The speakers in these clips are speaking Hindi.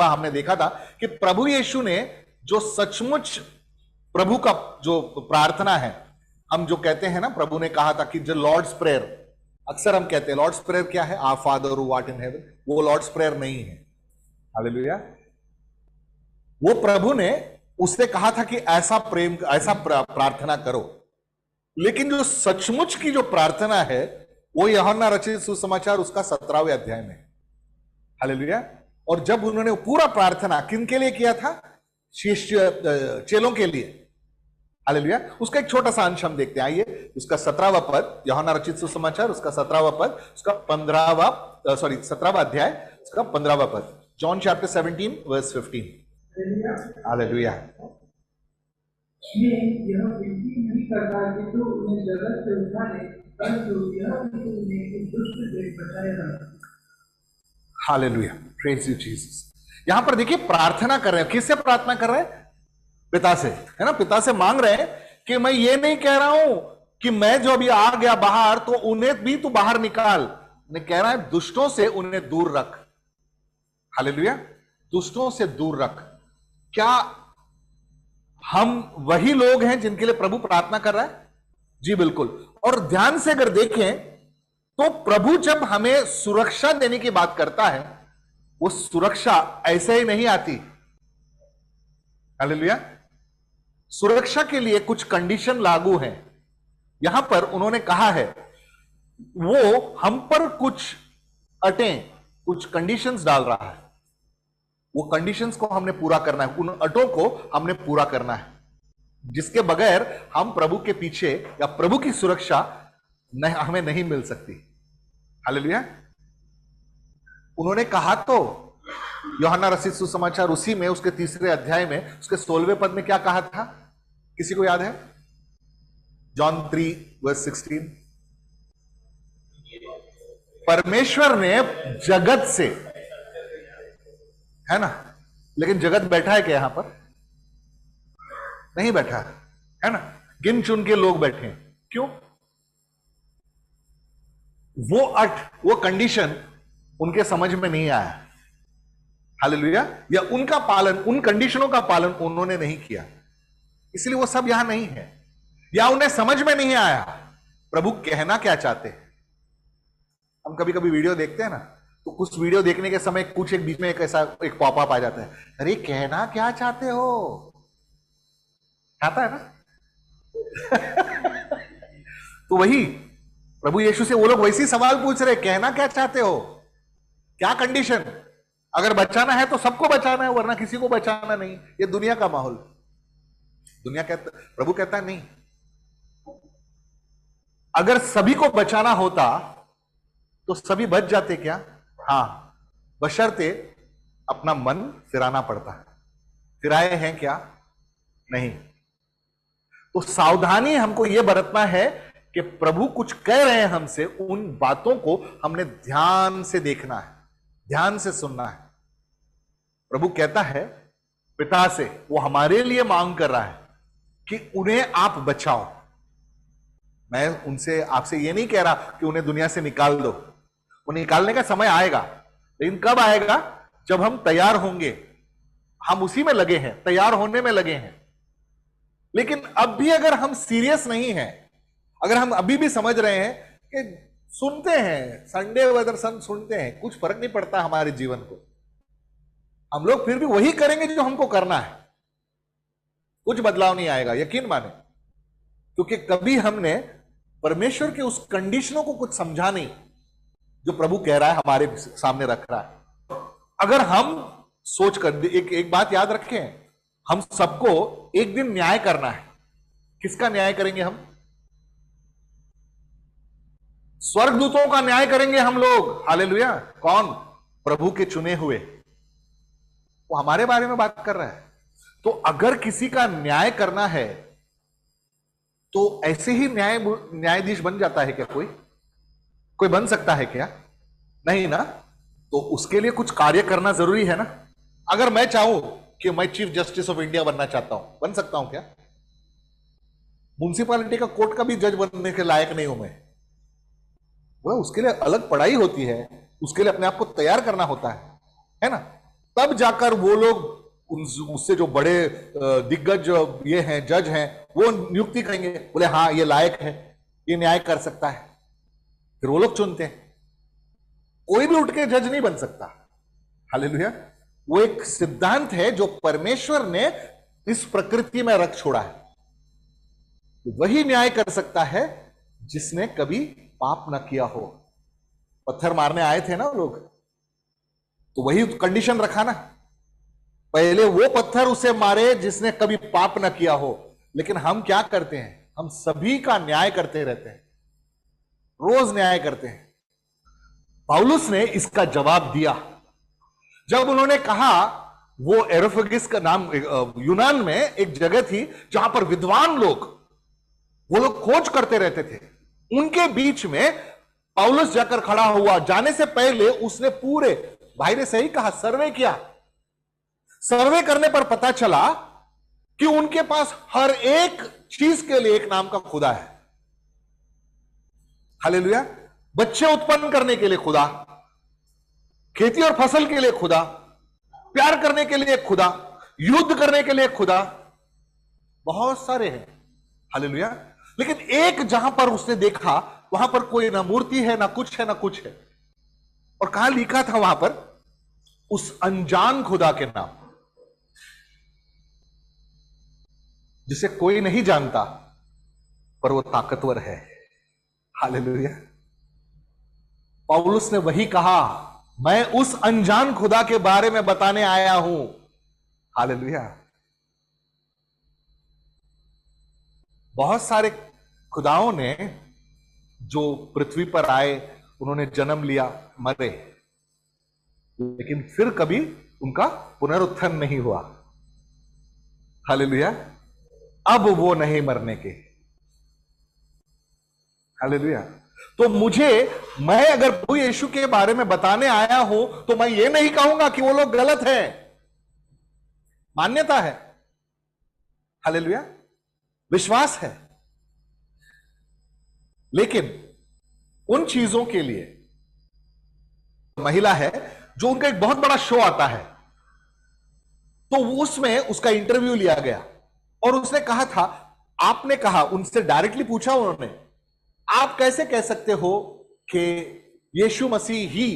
हमने देखा था कि प्रभु यीशु ने जो सचमुच प्रभु का जो प्रार्थना है, हम जो कहते हैं ना, प्रभु ने कहा था कि जो लॉर्ड्स प्रेयर, अक्सर हम कहते हैं लॉर्ड्स प्रेयर क्या है, our father who art in heaven, वो लॉर्ड्स प्रेयर नहीं है। हालेलुया। वो प्रभु ने उसने कहा था कि ऐसा प्रेम, ऐसा प्रार्थना करो, लेकिन जो सचमुच की जो प्रार्थना है वो यूहन्ना रचित सुसमाचार उसका 17वें अध्याय में। हालेलुया। और जब उन्होंने पूरा प्रार्थना किन के लिए किया था, चेलों के लिए। हालेलुया। उसका एक छोटा सा अंश हम देखते हैं, आइए। उसका 17वां पद, यूहन्ना रचित सुसमाचार उसका 17वां पद, उसका 17वां अध्याय, उसका 15वां पद। John chapter 17 verse 15। हालेलुया। यह विनती नहीं करता कि तू उन्हें जगत से उठा ले, परंतु यह कि तू उन्हें इस दुष्ट से बचाए रख। Hallelujah, praise you Jesus. यहां पर देखिए प्रार्थना कर रहे हैं, किससे प्रार्थना कर रहे हैं? पिता से, है ना। पिता से मांग रहे हैं कि मैं ये नहीं कह रहा हूं कि मैं जो अभी आ गया बाहर तो उन्हें भी तू बाहर निकाल, उन्हें कह रहा है दुष्टों से उन्हें दूर रख। हालेलुया, दुष्टों से दूर रख। क्या हम वही लोग हैं जिनके लिए प्रभु प्रार्थना कर रहा है? जी बिल्कुल। और ध्यान से अगर देखें तो प्रभु जब हमें सुरक्षा देने की बात करता है, वो सुरक्षा ऐसे ही नहीं आती। हालेलुया। सुरक्षा के लिए कुछ कंडीशन लागू हैं। यहां पर उन्होंने कहा है वो हम पर कुछ अटें, कुछ कंडीशंस डाल रहा है, वो कंडीशंस को हमने पूरा करना है, उन अटों को हमने पूरा करना है, जिसके बगैर हम प्रभु के पीछे या प्रभु की सुरक्षा हमें नहीं मिल सकती। हालेलुया। उन्होंने कहा तो यूहन्ना रचित सुसमाचार उसी में उसके 3 अध्याय में उसके 16वें पद में क्या कहा था, किसी को याद है? John 3 verse 16। परमेश्वर ने जगत से, है ना, लेकिन जगत बैठा है क्या यहां पर? नहीं बैठा है ना, गिन चुन के लोग बैठे हैं। क्यों? वो वो कंडीशन उनके समझ में नहीं आया। हालेलुया। या उनका पालन, उन कंडीशनों का पालन उन्होंने नहीं किया, इसलिए वो सब यहां नहीं है, या उन्हें समझ में नहीं आया प्रभु कहना क्या चाहते हैं। हम कभी कभी वीडियो देखते हैं ना, तो कुछ वीडियो देखने के समय कुछ एक बीच में एक ऐसा एक पॉपअप आ जाता है, अरे कहना क्या चाहते हो, आता है ना। तो वही प्रभु यीशु से वो लोग वैसे ही सवाल पूछ रहे, कहना क्या चाहते हो, क्या कंडीशन? अगर बचाना है तो सबको बचाना है, वरना किसी को बचाना नहीं। ये दुनिया का माहौल। दुनिया कहता, प्रभु कहता है नहीं, अगर सभी को बचाना होता तो सभी बच जाते क्या? हां, बशर्ते अपना मन फिराना पड़ता है। फिराए हैं क्या? नहीं। तो सावधानी हमको यह बरतना है कि प्रभु कुछ कह रहे हैं हमसे, उन बातों को हमने ध्यान से देखना है, ध्यान से सुनना है। प्रभु कहता है पिता से, वो हमारे लिए मांग कर रहा है कि उन्हें आप बचाओ। मैं उनसे, आपसे ये नहीं कह रहा कि उन्हें दुनिया से निकाल दो, वो निकालने का समय आएगा, लेकिन कब आएगा? जब हम तैयार होंगे। हम उसी में लगे हैं, तैयार होने में लगे हैं। लेकिन अब भी अगर हम सीरियस नहीं हैं, अगर हम अभी भी समझ रहे हैं कि सुनते हैं, संडे वेदर सन सुनते हैं, कुछ फर्क नहीं पड़ता हमारे जीवन को, हम लोग फिर भी वही करेंगे जो हमको करना है, कुछ बदलाव नहीं आएगा, यकीन माने। क्योंकि कभी हमने परमेश्वर के उस कंडीशनों को कुछ समझा नहीं जो प्रभु कह रहा है, हमारे सामने रख रहा है। अगर हम सोचकर एक बात याद रखें, हम सबको एक दिन न्याय करना है। किसका न्याय करेंगे हम? स्वर्गदूतों का न्याय करेंगे हम लोग। हालेलुया। कौन? प्रभु के चुने हुए। वो हमारे बारे में बात कर रहा है। तो अगर किसी का न्याय करना है तो ऐसे ही न्यायाधीश बन जाता है क्या? कोई बन सकता है क्या? नहीं ना। तो उसके लिए कुछ कार्य करना जरूरी है ना। अगर मैं चाहूं कि मैं चीफ जस्टिस ऑफ इंडिया बनना चाहता हूं, बन सकता हूं क्या? म्युनिसिपैलिटी का कोर्ट का भी जज बनने के लायक नहीं हूं मैं। वह उसके लिए अलग पढ़ाई होती है, उसके लिए अपने आप को तैयार करना होता है ना। तब जाकर वो लोग उससे जो बड़े दिग्गज ये हैं, जज हैं, वो नियुक्ति करेंगे, बोले हाँ ये लायक है, ये न्याय कर सकता है, फिर वो लोग चुनते हैं। कोई भी उठ के जज नहीं बन सकता। हालेलुया। वो एक सिद्धांत है जो परमेश्वर ने इस प्रकृति में रख छोड़ा है। वही न्याय कर सकता है जिसने कभी पाप न किया हो। पत्थर मारने आए थे ना लोग, तो वही कंडीशन रखा ना, पहले वो पत्थर उसे मारे जिसने कभी पाप न किया हो। लेकिन हम क्या करते हैं, हम सभी का न्याय करते रहते हैं, रोज न्याय करते हैं। पौलुस ने इसका जवाब दिया जब उन्होंने कहा, वो एरोफेगिस का नाम यूनान में एक जगह थी जहां पर विद्वान लोग, वो लोग खोज करते रहते थे। उनके बीच में पौलुस जाकर खड़ा हुआ। जाने से पहले उसने पूरे, भाई ने सही कहा, सर्वे किया। सर्वे करने पर पता चला कि उनके पास हर एक चीज के लिए एक नाम का खुदा है। हालेलुया। बच्चे उत्पन्न करने के लिए खुदा, खेती और फसल के लिए खुदा, प्यार करने के लिए खुदा, युद्ध करने के लिए खुदा, बहुत सारे हैं। हालेलुया। लेकिन एक जहां पर उसने देखा, वहां पर कोई ना मूर्ति है, ना कुछ है, ना कुछ है। और कहां लिखा था वहां पर, उस अनजान खुदा के नाम, जिसे कोई नहीं जानता पर वो ताकतवर है। हालेलुया। पौलुस ने वही कहा, मैं उस अनजान खुदा के बारे में बताने आया हूं। हालेलुया। बहुत सारे खुदाओं ने जो पृथ्वी पर आए, उन्होंने जन्म लिया, मरे, लेकिन फिर कभी उनका पुनरुत्थान नहीं हुआ। हालेलुया। अब वो नहीं मरने के। हालेलुया। तो मैं अगर प्रभु यीशु के बारे में बताने आया हूं, तो मैं ये नहीं कहूंगा कि वो लोग गलत हैं। मान्यता है, हालेलुया, विश्वास है। लेकिन उन चीजों के लिए, महिला है जो उनका एक बहुत बड़ा शो आता है, तो उसमें उसका इंटरव्यू लिया गया और उसने कहा था, आपने कहा, उनसे डायरेक्टली पूछा उन्होंने, आप कैसे कह सकते हो कि यीशु मसीह ही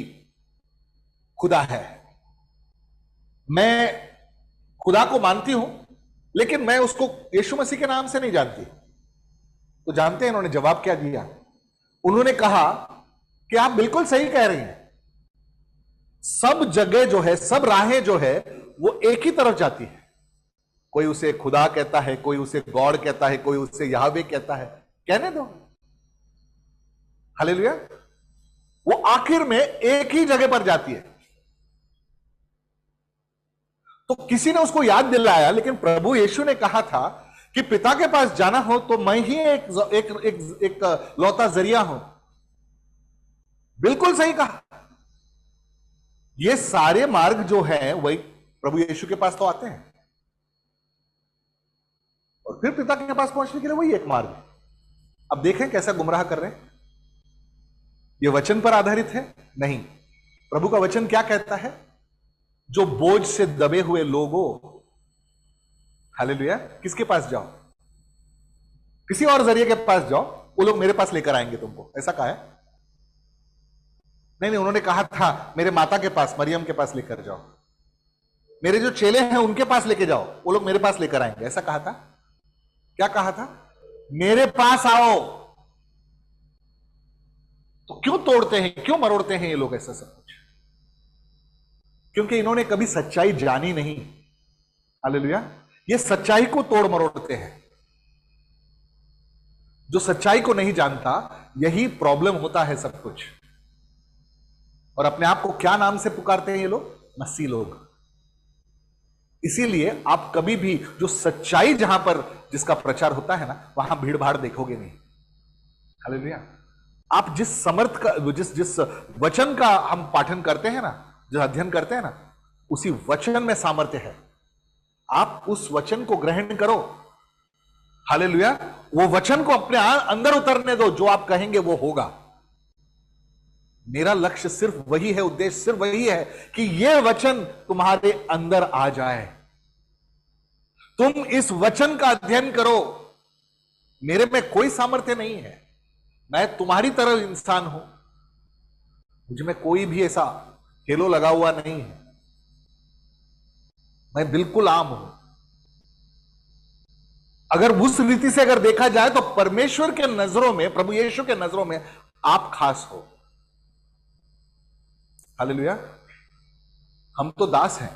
खुदा है? मैं खुदा को मानती हूं, लेकिन मैं उसको यीशु मसीह के नाम से नहीं जानती। तो जानते हैं उन्होंने जवाब क्या दिया? उन्होंने कहा कि आप बिल्कुल सही कह रही हैं, सब जगह जो है, सब राहें जो है, वो एक ही तरफ जाती है। कोई उसे खुदा कहता है, कोई उसे गॉड कहता है, कोई उसे यहोवे कहता है, कहने दो। हालेलुया। वो आखिर में एक ही जगह पर जाती है। तो किसी ने उसको याद दिलाया, लेकिन प्रभु यीशु ने कहा था कि पिता के पास जाना हो तो मैं ही एक लौता जरिया हूं। बिल्कुल सही कहा। ये सारे मार्ग जो हैं वही प्रभु यीशु के पास तो आते हैं, और फिर पिता के पास पहुंचने के लिए वही एक मार्ग है। अब देखें कैसा गुमराह कर रहे हैं। ये वचन पर आधारित है? नहीं। प्रभु का वचन क्या कहता है? जो बोझ से दबे हुए लोगों, हालेलुया, किसके पास जाओ? किसी और जरिए के पास जाओ, वो लोग मेरे पास लेकर आएंगे तुमको। ऐसा कहा है? नहीं, उन्होंने कहा था मेरे माता के पास, मरियम के पास लेकर जाओ, मेरे जो चेले हैं उनके पास लेके जाओ, वो लोग मेरे पास लेकर आएंगे। ऐसा कहा था? क्या कहा था? मेरे पास आओ। तो क्यों तोड़ते हैं, क्यों मरोड़ते हैं ये लोग ऐसा सब कुछ? क्योंकि इन्होंने कभी सच्चाई जानी नहीं। हालेलुया। ये सच्चाई को तोड़ मरोड़ते हैं। जो सच्चाई को नहीं जानता, यही प्रॉब्लम होता है सब कुछ। और अपने आप को क्या नाम से पुकारते हैं ये लोग? मसीह लोग। इसीलिए आप कभी भी जो सच्चाई जहां पर जिसका प्रचार होता है ना, वहां भीड़ भाड़ देखोगे नहीं। हालेलुया। आप जिस समर्थ का, जिस वचन का हम पाठन करते हैं ना, जो अध्ययन करते हैं ना, उसी वचन में सामर्थ्य है। आप उस वचन को ग्रहण करो। हालेलुया। वो वचन को अपने अंदर उतरने दो। जो आप कहेंगे वो होगा। मेरा लक्ष्य सिर्फ वही है, उद्देश्य सिर्फ वही है कि यह वचन तुम्हारे अंदर आ जाए, तुम इस वचन का अध्ययन करो। मेरे में कोई सामर्थ्य नहीं है, मैं तुम्हारी तरह इंसान हूं, मुझ में कोई भी ऐसा हेलो लगा हुआ नहीं है, मैं बिल्कुल आम हूं। अगर उस रीति से अगर देखा जाए तो परमेश्वर के नजरों में, प्रभु यीशु के नजरों में आप खास हो। हालेलुया। हम तो दास हैं।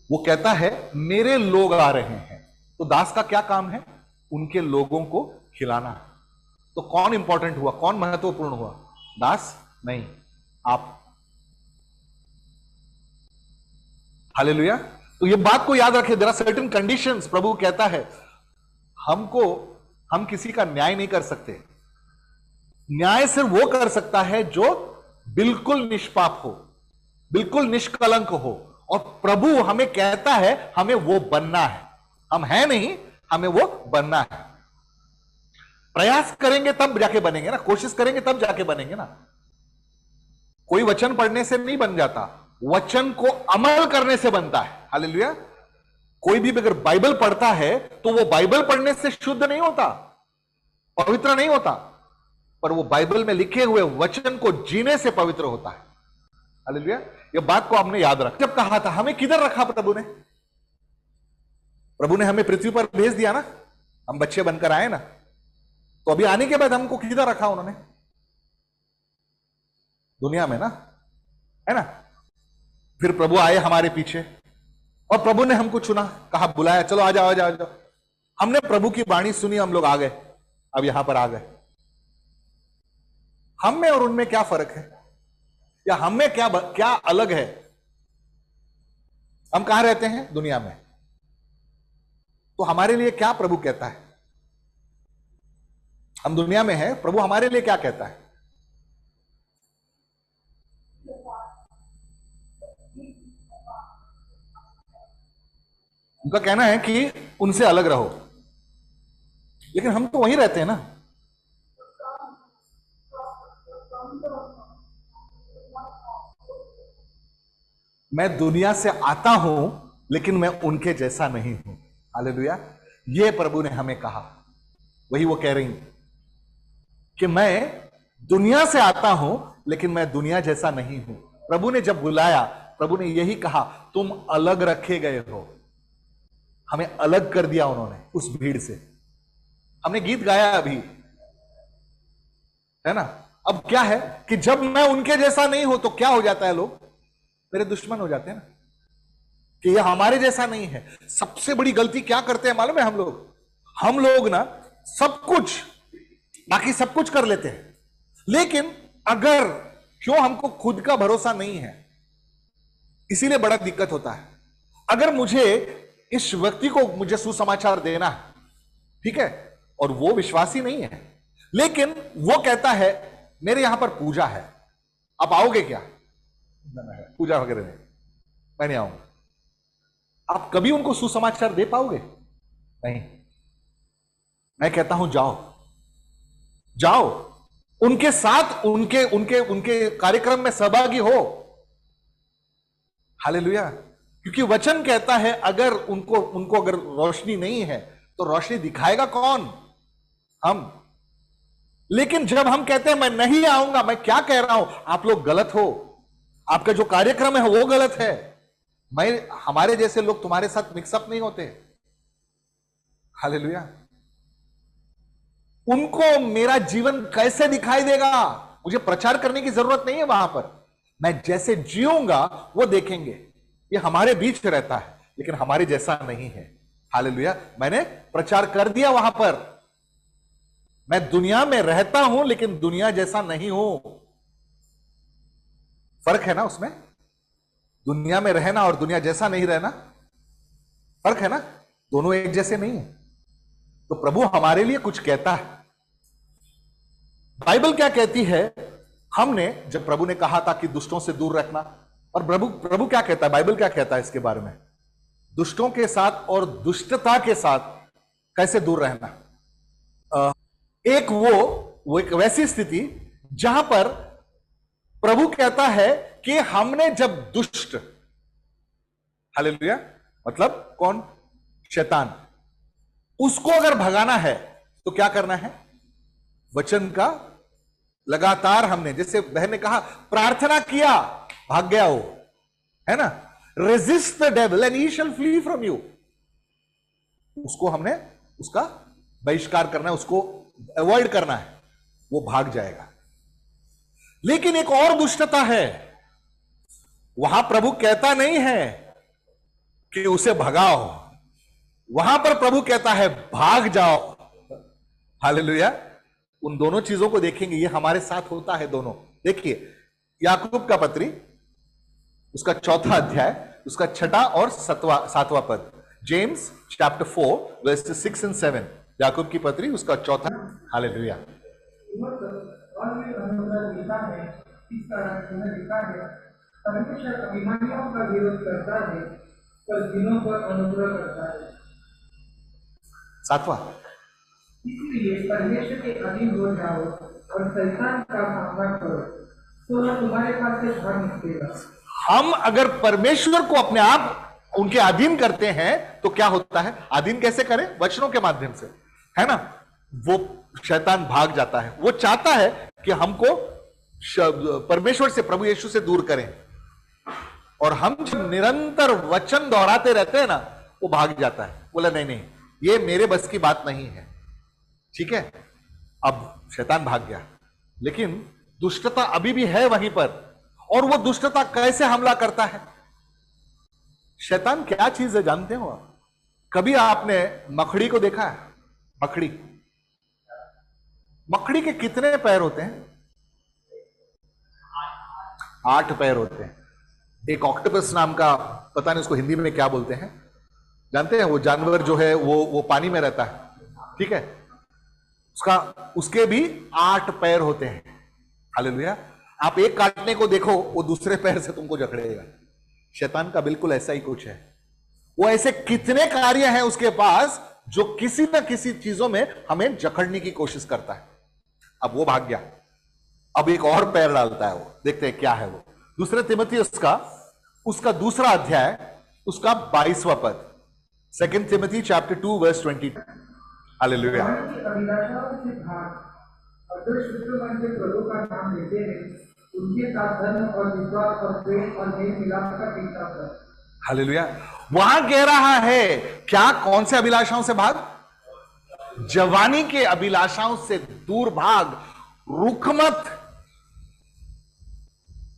वो कहता है मेरे लोग आ रहे हैं, तो दास का क्या काम है? उनके लोगों को खिलाना। तो कौन इंपॉर्टेंट हुआ, कौन महत्वपूर्ण हुआ? दास नहीं, आप। हालेलुया। तो ये बात को याद रखें, देयर आर सर्टेन कंडीशंस। प्रभु कहता है हम किसी का न्याय नहीं कर सकते। न्याय सिर्फ वो कर सकता है जो बिल्कुल निष्पाप हो, बिल्कुल निष्कलंक हो। और प्रभु हमें कहता है हमें वो बनना है। हम है नहीं, हमें वो बनना है। प्रयास करेंगे तब जाके बनेंगे ना, कोशिश करेंगे तब जाके बनेंगे ना। कोई वचन पढ़ने से नहीं बन जाता, वचन को अमल करने से बनता है। हालेलुया। कोई भी अगर बाइबल पढ़ता है तो वो बाइबल पढ़ने से शुद्ध नहीं होता, पवित्र नहीं होता, पर वो बाइबल में लिखे हुए वचन को जीने से पवित्र होता है। हालेलुया। ये बात को आपने याद रखा। जब कहा था हमें किधर रखा प्रभु ने? प्रभु ने हमें पृथ्वी पर भेज दिया ना, हम बच्चे बनकर आए ना, तो अभी आने के बाद हमको किधर रखा उन्होंने? दुनिया में ना, है ना। फिर प्रभु आए हमारे पीछे और प्रभु ने हमको चुना, कहा, बुलाया, चलो आ जाओ आ जाओ आ जाओ। हमने प्रभु की वाणी सुनी, हम लोग आ गए, अब यहां पर आ गए। हम में और उनमें क्या फर्क है, या हम में क्या अलग है? हम कहां रहते हैं? दुनिया में। तो हमारे लिए क्या प्रभु कहता है? हम दुनिया में हैं, प्रभु हमारे लिए क्या कहता है? उनका कहना है कि उनसे अलग रहो, लेकिन हम तो वहीं रहते हैं ना। मैं दुनिया से आता हूं लेकिन मैं उनके जैसा नहीं हूं। हालेलुया। ये प्रभु ने हमें कहा, वही वो कह रही कि मैं दुनिया से आता हूं लेकिन मैं दुनिया जैसा नहीं हूं। प्रभु ने जब बुलाया, प्रभु ने यही कहा, तुम अलग रखे गए हो। हमें अलग कर दिया उन्होंने उस भीड़ से। हमने गीत गाया अभी, है ना। अब क्या है कि जब मैं उनके जैसा नहीं हूं तो क्या हो जाता है? लोग मेरे दुश्मन हो जाते हैं ना, कि ये हमारे जैसा नहीं है। सबसे बड़ी गलती क्या करते हैं मालूम है? हम लोग ना सब कुछ, बाकी सब कुछ कर लेते हैं, लेकिन अगर क्यों हमको खुद का भरोसा नहीं है, इसीलिए बड़ा दिक्कत होता है। अगर मुझे इस व्यक्ति को मुझे सुसमाचार देना है, ठीक है, और वो विश्वासी नहीं है, लेकिन वो कहता है मेरे यहां पर पूजा है, आप आओगे क्या? पूजा वगैरह नहीं, मैं नहीं आऊंगा। आप कभी उनको सुसमाचार दे पाओगे? नहीं। मैं कहता हूं जाओ, जाओ उनके साथ, उनके उनके उनके कार्यक्रम में सहभागी हो। हालेलुया। क्योंकि वचन कहता है अगर उनको अगर रोशनी नहीं है तो रोशनी दिखाएगा कौन? हम। लेकिन जब हम कहते हैं मैं नहीं आऊंगा, मैं क्या कह रहा हूं? आप लोग गलत हो, आपका जो कार्यक्रम है वो गलत है। हमारे जैसे लोग तुम्हारे साथ मिक्सअप नहीं होते। हालेलुया। उनको मेरा जीवन कैसे दिखाई देगा? मुझे प्रचार करने की जरूरत नहीं है वहां पर। मैं जैसे जीऊंगा वो देखेंगे। ये हमारे बीच रहता है लेकिन हमारे जैसा नहीं है। हालेलुया। मैंने प्रचार कर दिया वहां पर। मैं दुनिया में रहता हूं लेकिन दुनिया जैसा नहीं हूं। फर्क है ना उसमें? दुनिया में रहना और दुनिया जैसा नहीं रहना, फर्क है ना। दोनों एक जैसे नहीं है। तो प्रभु हमारे लिए कुछ कहता है। बाइबल क्या कहती है? हमने जब प्रभु ने कहा था कि दुष्टों से दूर रखना, और प्रभु क्या कहता है, बाइबल क्या कहता है इसके बारे में? दुष्टों के साथ और दुष्टता के साथ कैसे दूर रहना। एक वो एक वैसी स्थिति जहां पर प्रभु कहता है कि हमने जब दुष्ट, हालेलुया, मतलब कौन? शैतान, उसको अगर भगाना है तो क्या करना है? वचन का लगातार हमने, जैसे बहन ने कहा, प्रार्थना किया, भाग गया वो, है ना? Resist the devil and he shall flee from you. उसको हमने उसका बहिष्कार करना है, उसको अवॉइड करना है, वो भाग जाएगा। लेकिन एक और दुष्टता है, वहां प्रभु कहता नहीं है कि उसे भगाओ, वहां पर प्रभु कहता है भाग जाओ। हालेलुया। उन दोनों चीजों को देखेंगे, ये हमारे साथ होता है दोनों। देखिए याकूब का पत्री, उसका 4 अध्याय, उसका 6 और 7वां पद, जेम्स चैप्टर 4 वर्सेस 6 and 7, याकूब की पत्री उसका 4। हालेलुया। और भी अनुग्रह देता है, इस कारण यह लिखा है, परमेश्वर अभिमानियों का विरोध करता है पर दीनों पर अनुग्रह करता है। 7वां, इसलिए परमेश्वर के अधीन हो जाओ और शैतान का सामना करो, तो वह तुम्हारे पास से भाग निकलेगा। हम अगर परमेश्वर को अपने आप उनके अधीन करते हैं तो क्या होता है? अधीन कैसे करें? वचनों के माध्यम से, है ना? वो शैतान भाग जाता है। वो चाहता है कि हमको परमेश्वर से, प्रभु यीशु से दूर करें, और हम जब निरंतर वचन दोहराते रहते हैं ना, वो भाग जाता है। बोला नहीं नहीं, ये मेरे बस की बात नहीं है, ठीक है? अब शैतान भाग गया, लेकिन दुष्टता अभी भी है वहीं पर। और वो दुष्टता कैसे हमला करता है? शैतान क्या चीज है जानते हो आप? कभी आपने मकड़ी को देखा है? मकड़ी, मकड़ी के कितने पैर होते हैं? 8 पैर होते हैं। एक ऑक्टोपस नाम का, पता नहीं उसको हिंदी में क्या बोलते हैं, जानते हैं? वो जानवर जो है वो पानी में रहता है, ठीक है? उसके भी 8 पैर होते हैं। हालेलुया। आप एक काटने को देखो, वो दूसरे पैर से तुमको जकड़ेगा। शैतान का बिल्कुल ऐसा ही कुछ है। वो ऐसे कितने कार्य हैं उसके पास जो किसी न किसी चीजों में हमें जकड़ने की कोशिश करता है। अब वो भाग गया, अब एक और पैर डालता है वो। देखते हैं क्या है वो। दूसरे तिमोथेयुस उसका 2 अध्याय, उसका 22वां पद, 2 तिमोथी चैप्टर 2 वर्स 20। हालेलुया। अभिलाषाओं से भाग और जो शुद्ध मन से प्रभु का नाम लेते हैं, उनके साथ धर्म और विश्वास और प्रेम और मेल मिलाप का पीछा कर। हालेलुया। वहां कह रहा है क्या? कौन से अभिलाषाओं से भाग? जवानी के अभिलाषाओं से दूर भाग। रुक मत,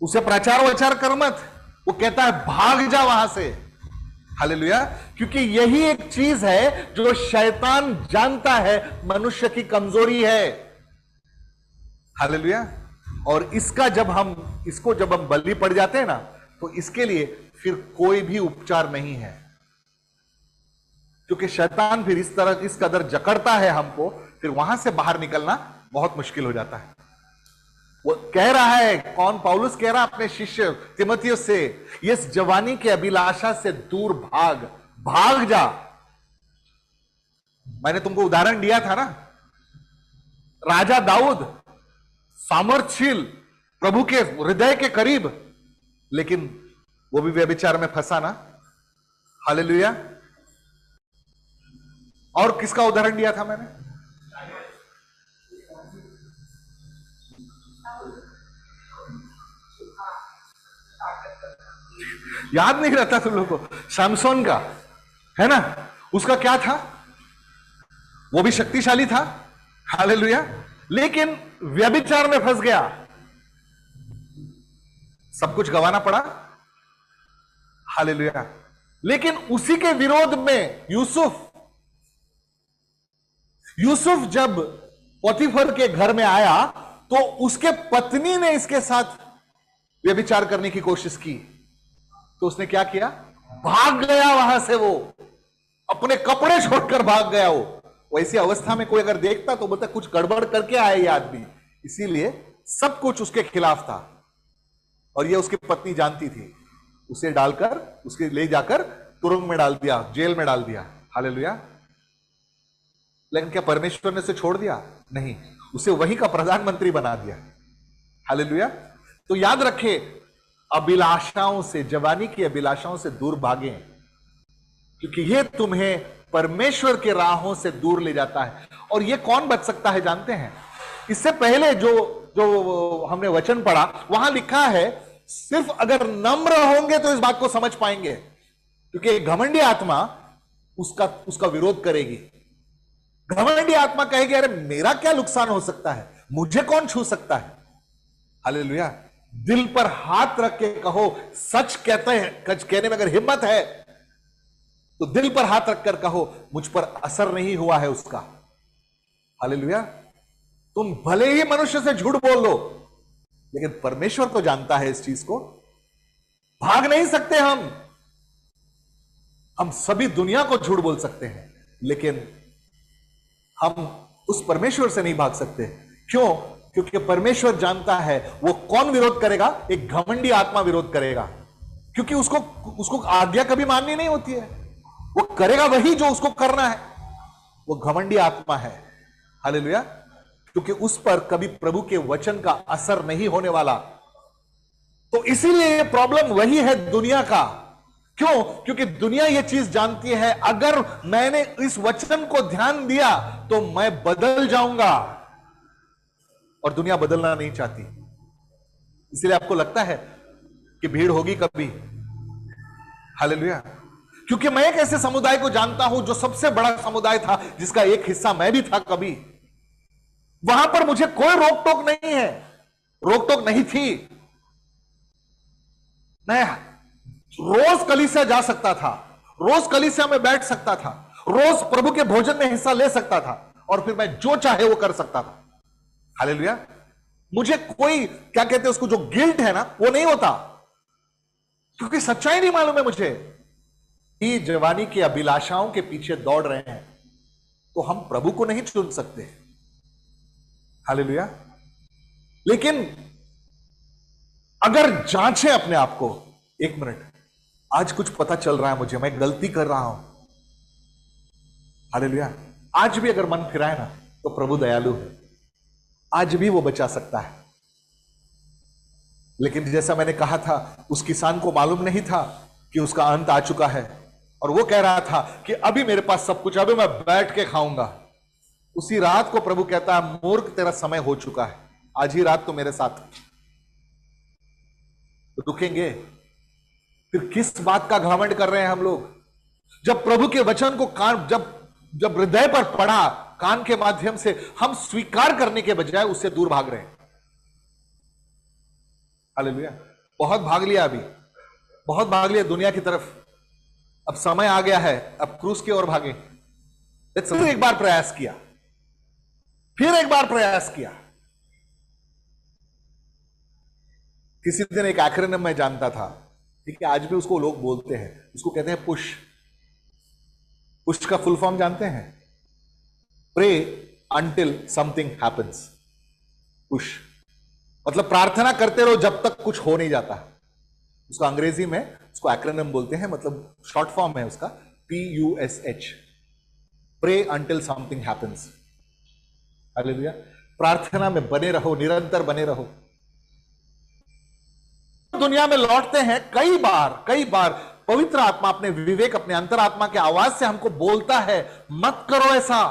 उसे प्रचार वचार कर मत। वो कहता है भाग जा वहां से। हालेलुया। क्योंकि यही एक चीज है जो शैतान जानता है मनुष्य की कमजोरी है। हालेलुया। और इसको जब हम बलि पड़ जाते हैं ना, तो इसके लिए फिर कोई भी उपचार नहीं है। क्योंकि शैतान फिर इस कदर जकड़ता है हमको, फिर वहां से बाहर निकलना बहुत मुश्किल हो जाता है। वो कह रहा है, कौन? पौलुस कह रहा है अपने शिष्य तिमोथेयुस से, इस जवानी के अभिलाषा से दूर भाग जा। मैंने तुमको उदाहरण दिया था ना, राजा दाऊद, सामर्थशील, प्रभु के हृदय के करीब, लेकिन वो भी व्यभिचार में फंसा ना। हालेलुया। और किसका उदाहरण दिया था मैंने? याद नहीं रहता तुम लोगों को? शमशोन का, है ना? उसका क्या था? वो भी शक्तिशाली था। हालेलुया। लेकिन व्यभिचार में फंस गया, सब कुछ गंवाना पड़ा। हालेलुया। लेकिन उसी के विरोध में यूसुफ जब पोतीफर के घर में आया, तो उसके पत्नी ने इसके साथ व्यभिचार करने की कोशिश की, तो उसने क्या किया? भाग गया वहां से। वो अपने कपड़े छोड़कर भाग गया। वो वैसी अवस्था में कोई अगर देखता तो बोलता कुछ गड़बड़ करके आया ये आदमी। इसीलिए सब कुछ उसके खिलाफ था, और ये उसकी पत्नी जानती थी। उसे ले जाकर तुरंग में डाल दिया, जेल में डाल दिया। हालेलुया। लेकिन क्या परमेश्वर ने उसे छोड़ दिया? नहीं, उसे वहीं का प्रधानमंत्री बना दिया। हालेलुया। तो याद रखें, अभिलाषाओं से, जवानी की अभिलाषाओं से दूर भागें, क्योंकि यह तुम्हें परमेश्वर के राहों से दूर ले जाता है। और यह कौन बच सकता है जानते हैं? इससे पहले जो जो हमने वचन पढ़ा, वहां लिखा है सिर्फ अगर नम्र होंगे तो इस बात को समझ पाएंगे, क्योंकि घमंडी आत्मा उसका विरोध करेगी। घमंडी आत्मा कहेगी अरे मेरा क्या नुकसान हो सकता है, मुझे कौन छू सकता है। हालेलुया। दिल पर हाथ रख के कहो, सच कहते हैं, सच कहने में अगर हिम्मत है तो दिल पर हाथ रखकर कहो मुझ पर असर नहीं हुआ है उसका। हालेलुया। तुम भले ही मनुष्य से झूठ बोल लो, लेकिन परमेश्वर तो जानता है इस चीज को। भाग नहीं सकते हम सभी दुनिया को झूठ बोल सकते हैं, लेकिन हम उस परमेश्वर से नहीं भाग सकते। क्यों? क्योंकि परमेश्वर जानता है वो कौन विरोध करेगा। एक घमंडी आत्मा विरोध करेगा, क्योंकि उसको आज्ञा कभी माननी नहीं होती है। वो करेगा वही जो उसको करना है। वो घमंडी आत्मा है। हालेलुया। क्योंकि उस पर कभी प्रभु के वचन का असर नहीं होने वाला। तो इसीलिए ये प्रॉब्लम वही है दुनिया का। क्यों? क्योंकि दुनिया ये चीज जानती है अगर मैंने इस वचन को ध्यान दिया तो मैं बदल जाऊंगा, और दुनिया बदलना नहीं चाहती। इसलिए आपको लगता है कि भीड़ होगी कभी। हालेलुया। क्योंकि मैं एक ऐसे समुदाय को जानता हूं जो सबसे बड़ा समुदाय था, जिसका एक हिस्सा मैं भी था कभी। वहां पर मुझे कोई रोक टोक नहीं है, रोक टोक नहीं थी। मैं रोज कलीसिया जा सकता था, रोज कलीसिया में बैठ सकता था, रोज प्रभु के भोजन में हिस्सा ले सकता था, और फिर मैं जो चाहे वो कर सकता था। हालेलुया। मुझे कोई क्या कहते हैं उसको, जो गिल्ट है ना, वो नहीं होता, क्योंकि सच्चाई नहीं मालूम है मुझे। ये जवानी की अभिलाषाओं के पीछे दौड़ रहे हैं तो हम प्रभु को नहीं चुन सकते। हालेलुया। लेकिन अगर जांचें अपने आप को, एक मिनट, आज कुछ पता चल रहा है मुझे, मैं गलती कर रहा हूं। हालेलुया। आज भी अगर मन फिराए ना तो प्रभु दयालु है, आज भी वो बचा सकता है। लेकिन जैसा मैंने कहा था, उस किसान को मालूम नहीं था कि उसका अंत आ चुका है, और वो कह रहा था कि अभी मेरे पास सब कुछ, अभी मैं बैठ के खाऊंगा। उसी रात को प्रभु कहता है मूर्ख, तेरा समय हो चुका है, आज ही रात तो मेरे साथ रुकेंगे। फिर किस बात का घमंड कर रहे हैं हम लोग? जब प्रभु के वचन को कान, जब हृदय पर पड़ा, कान के माध्यम से हम स्वीकार करने के बजाय उससे दूर भाग रहे हैं। हालेलुया। बहुत भाग लिया, अभी बहुत भाग लिया दुनिया की तरफ। अब समय आ गया है, अब क्रूस की ओर भागे। फिर एक बार प्रयास किया, फिर एक बार प्रयास किया। किसी दिन एक एक्रोनिम मैं जानता था, ठीक है, आज भी उसको लोग बोलते हैं, उसको कहते हैं पुश। पुश का फुल फॉर्म जानते हैं? Pray until something happens. Push मतलब प्रार्थना करते रहो जब तक कुछ हो नहीं जाता। उसका अंग्रेजी में उसको एक्रोनिम बोलते हैं, मतलब शॉर्ट फॉर्म है उसका PUSH, pray until something happens. Hallelujah. प्रार्थना में बने रहो, निरंतर बने रहो। दुनिया में लौटते हैं कई बार पवित्र आत्मा अपने विवेक, अपने अंतरात्मा के आवाज से हमको बोलता है मत करो ऐसा।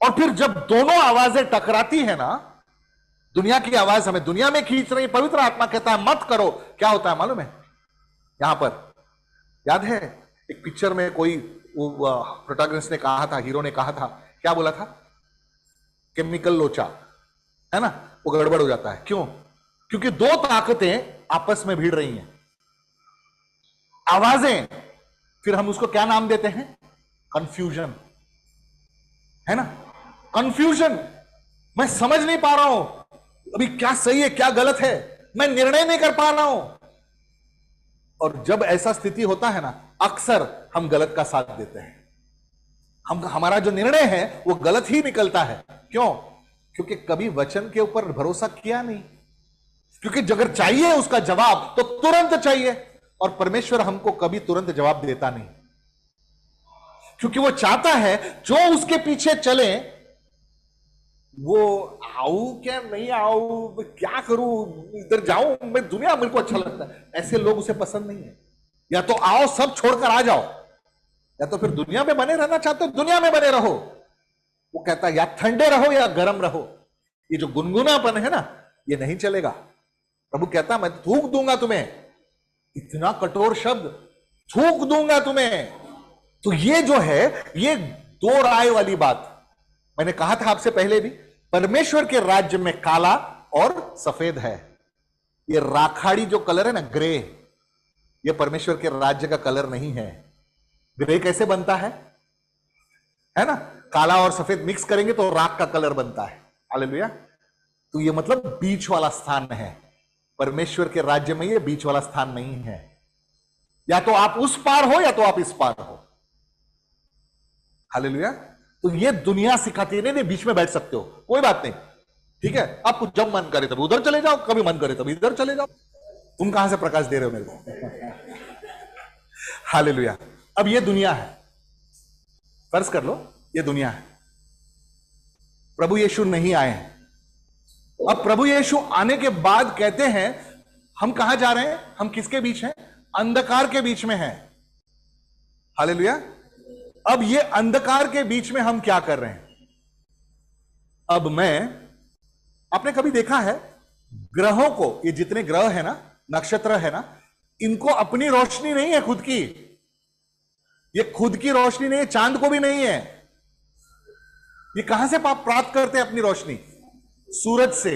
और फिर जब दोनों आवाजें टकराती है ना, दुनिया की आवाज हमें दुनिया में खींच रही, पवित्र आत्मा कहता है मत करो, क्या होता है मालूम है? यहां पर याद है एक पिक्चर में कोई प्रोटैगनिस्ट ने कहा था, हीरो ने कहा था, क्या बोला था? केमिकल लोचा, है ना, वो गड़बड़ हो जाता है। क्यों? क्योंकि दो ताकतें आपस में भिड़ रही हैं, आवाजें। फिर हम उसको क्या नाम देते हैं? कंफ्यूजन, है ना? कंफ्यूजन। मैं समझ नहीं पा रहा हूं अभी क्या सही है क्या गलत है, मैं निर्णय नहीं कर पा रहा हूं। और जब ऐसा स्थिति होता है ना, अक्सर हम गलत का साथ देते हैं। हमारा जो निर्णय है वो गलत ही निकलता है। क्यों? क्योंकि कभी वचन के ऊपर भरोसा किया नहीं। क्योंकि अगर चाहिए उसका जवाब तो तुरंत चाहिए, और परमेश्वर हमको कभी तुरंत जवाब देता नहीं, क्योंकि वो चाहता है जो उसके पीछे चले वो आऊं क्या नहीं आऊं, मैं क्या करूं, इधर जाऊं, मैं दुनिया मेरे को अच्छा लगता है, ऐसे लोग उसे पसंद नहीं है। या तो आओ सब छोड़कर आ जाओ, या तो फिर दुनिया में बने रहना चाहते हो दुनिया में बने रहो। वो कहता है या ठंडे रहो या गर्म रहो, ये जो गुनगुनापन है ना ये नहीं चलेगा। प्रभु कहता मैं थूक दूंगा तुम्हें, इतना कठोर शब्द, थूक दूंगा तुम्हें। तो ये जो है ये दो राय वाली बात, मैंने कहा था आपसे पहले भी, परमेश्वर के राज्य में काला और सफेद है। ये राखाड़ी जो कलर है ना, ग्रे, ये परमेश्वर के राज्य का कलर नहीं है। ग्रे कैसे बनता है ना, काला और सफेद मिक्स करेंगे तो राख का कलर बनता है। हालेलुया। तो ये मतलब बीच वाला स्थान है, परमेश्वर के राज्य में ये बीच वाला स्थान नहीं है। या तो आप उस पार हो या तो आप इस पार हो। हालेलुया। तो ये दुनिया सिखाती है, नहीं बीच में बैठ सकते हो, कोई बात नहीं, ठीक है, आपको जब मन करे तब उधर चले जाओ, कभी मन करे तब इधर चले जाओ। तुम कहां से प्रकाश दे रहे हो मेरे को? हालेलुया। अब ये दुनिया है, फर्ज कर लो ये दुनिया है, प्रभु यीशु नहीं आए हैं। अब प्रभु यीशु आने के बाद कहते हैं हम कहां जा रहे हैं, हम किसके बीच हैं? अंधकार के बीच में हैं। हालेलुया। अब ये अंधकार के बीच में हम क्या कर रहे हैं? अब आपने कभी देखा है ग्रहों को, ये जितने ग्रह है ना, नक्षत्र है ना, इनको अपनी रोशनी नहीं है खुद की, ये खुद की रोशनी नहीं है, चांद को भी नहीं है। ये कहां से प्राप्त करते हैं अपनी रोशनी? सूरज से।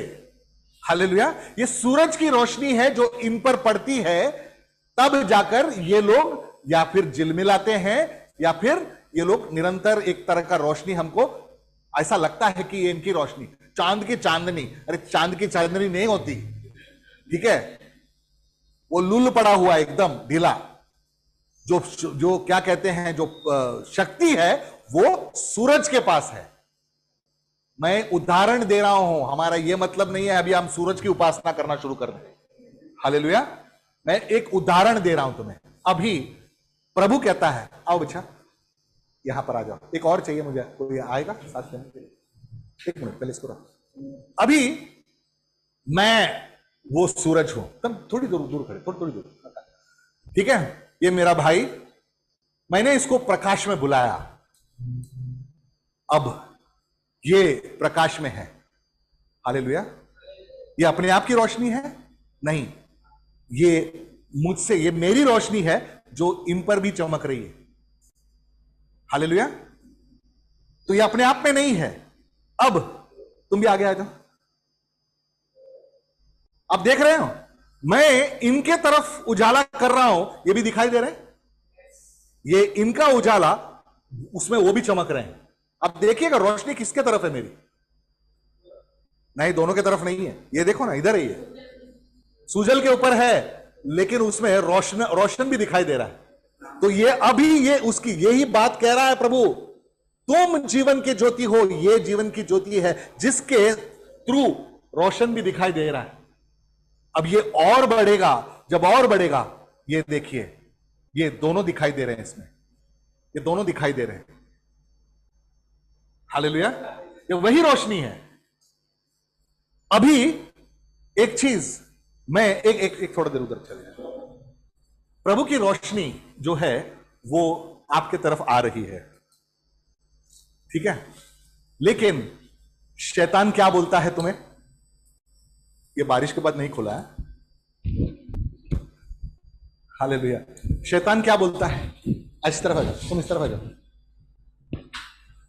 हालेलुया। ये सूरज की रोशनी है जो इन पर पड़ती है, तब जाकर ये लोग या फिर झिलमिलाते हैं या फिर ये लोग निरंतर एक तरह का रोशनी, हमको ऐसा लगता है कि ये इनकी रोशनी, चांद की चांदनी, अरे चांद की चांदनी नहीं होती, ठीक है, वो लुल पड़ा हुआ एकदम ढीला, जो क्या कहते हैं, जो शक्ति है वो सूरज के पास है। मैं उदाहरण दे रहा हूं, हमारा यह मतलब नहीं है अभी हम सूरज की उपासना करना शुरू कर दें। हालेलुया। मैं एक उदाहरण दे रहा हूं तुम्हें। अभी प्रभु कहता है आओ बच्चा यहां पर आ जाओ, एक और चाहिए मुझे, कोई आएगा साथ देने के लिए? एक मिनट पहले इसको रखो। अभी मैं वो सूरज हूं, तुम थोड़ी दूर खड़े, थोड़ी दूर, ठीक है, ये मेरा भाई, मैंने इसको प्रकाश में बुलाया, अब ये प्रकाश में है। हालेलुया। ये अपने आप की रोशनी है? नहीं, ये मुझसे, ये मेरी रोशनी है जो इन पर भी चमक रही है। हालेलुया। तो ये अपने आप में नहीं है। अब तुम भी आगे आ जाओ। आप देख रहे हो मैं इनके तरफ उजाला कर रहा हूं, ये भी दिखाई दे रहे हैं, ये इनका उजाला, उसमें वो भी चमक रहे हैं। अब देखिएगा रोशनी किसके तरफ है मेरी? नहीं, दोनों के तरफ नहीं है, ये देखो ना, इधर ही है, सूजल के ऊपर है, लेकिन उसमें रोशन भी दिखाई दे रहा है। तो ये अभी ये उसकी यही बात कह रहा है प्रभु, तुम जीवन की ज्योति हो, ये जीवन की ज्योति है जिसके थ्रू रोशन भी दिखाई दे रहा है। अब ये और बढ़ेगा, जब और बढ़ेगा, ये देखिए ये दोनों दिखाई दे रहे हैं इसमें, ये दोनों दिखाई दे रहे हैं। हालेलुया। ये वही रोशनी है। अभी एक चीज मैं एक थोड़ा देर उधर चले जाए। प्रभु की रोशनी जो है वो आपके तरफ आ रही है, ठीक है, लेकिन शैतान क्या बोलता है तुम्हें? ये बारिश के बाद नहीं खुला है। हालेलुया। शैतान क्या बोलता है? इस तरफ आ जाओ, तुम इस तरफ आ जाओ,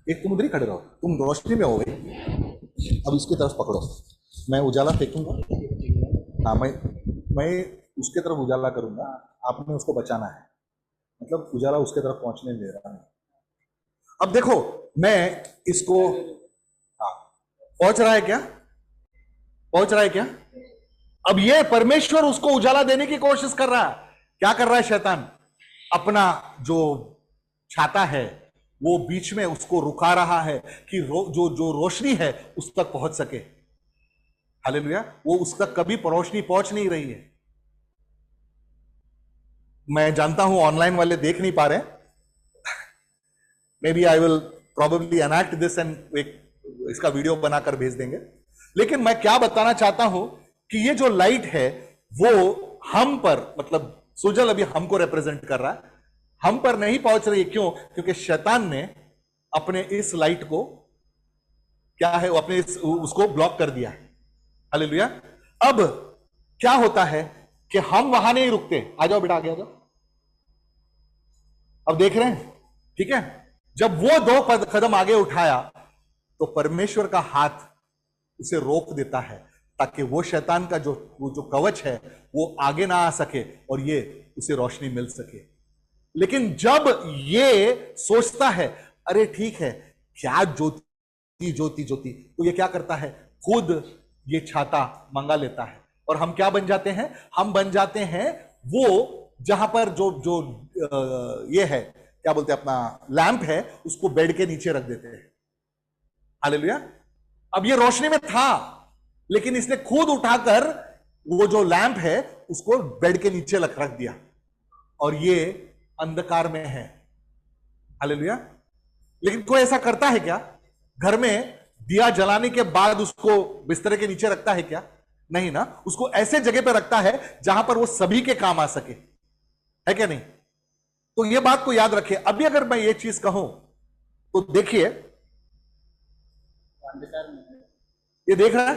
एक तुम उधर ही खड़े रहो, तुम रोशनी में हो गई, अब इसकी तरफ पकड़ो, मैं उजाला फेंकूंगा, हाँ मैं उसके तरफ उजाला करूंगा, आपने उसको बचाना है, मतलब उजाला उसके तरफ पहुंचने दे रहा है। अब देखो मैं इसको, हाँ पहुंच रहा है क्या? पहुंच रहा है क्या? अब ये परमेश्वर उसको उजाला देने की कोशिश कर रहा है। क्या कर रहा है शैतान? अपना जो छाता है वो बीच में उसको रुका रहा है कि जो रोशनी है उस तक पहुंच सके। हालेलुया। वो उस तक कभी रोशनी पहुंच नहीं रही है। मैं जानता हूं ऑनलाइन वाले देख नहीं पा रहे, maybe I will probably enact this and एक इसका वीडियो बनाकर भेज देंगे। लेकिन मैं क्या बताना चाहता हूं कि ये जो लाइट है वो हम पर, मतलब सुजल अभी हमको रिप्रेजेंट कर रहा है, हम पर नहीं पहुंच रही। क्यों? क्योंकि शैतान ने अपने इस लाइट को क्या है, वो अपने उसको ब्लॉक कर दिया है। हालेलुया। अब क्या होता है कि हम वहां नहीं रुकते। आ जाओ बेटा, आगे आ जाओ। अब देख रहे हैं, ठीक है, जब वो 2 कदम आगे उठाया तो परमेश्वर का हाथ उसे रोक देता है, ताकि वो शैतान का वो जो कवच है वो आगे ना आ सके और ये उसे रोशनी मिल सके। लेकिन जब ये सोचता है अरे ठीक है, क्या ज्योति ज्योति ज्योति, तो ये क्या करता है, खुद ये छाता मंगा लेता है। और हम क्या बन जाते हैं? हम बन जाते हैं वो जहां पर जो जो ये है, क्या बोलते हैं, अपना लैंप है, उसको बेड के नीचे रख देते हैं। हालेलुया। अब ये रोशनी में था, लेकिन इसने खुद उठाकर वो जो लैंप है उसको बेड के नीचे रख दिया, और ये अंधकार में है। हालेलुया। लेकिन कोई ऐसा करता है क्या? घर में दिया जलाने के बाद उसको बिस्तर के नीचे रखता है क्या? नहीं ना। उसको ऐसे जगह पे रखता है जहां पर वो सभी के काम आ सके, है क्या नहीं? तो ये बात को याद रखिए। अभी अगर मैं ये चीज कहूं तो देखिए, ये देख रहा है,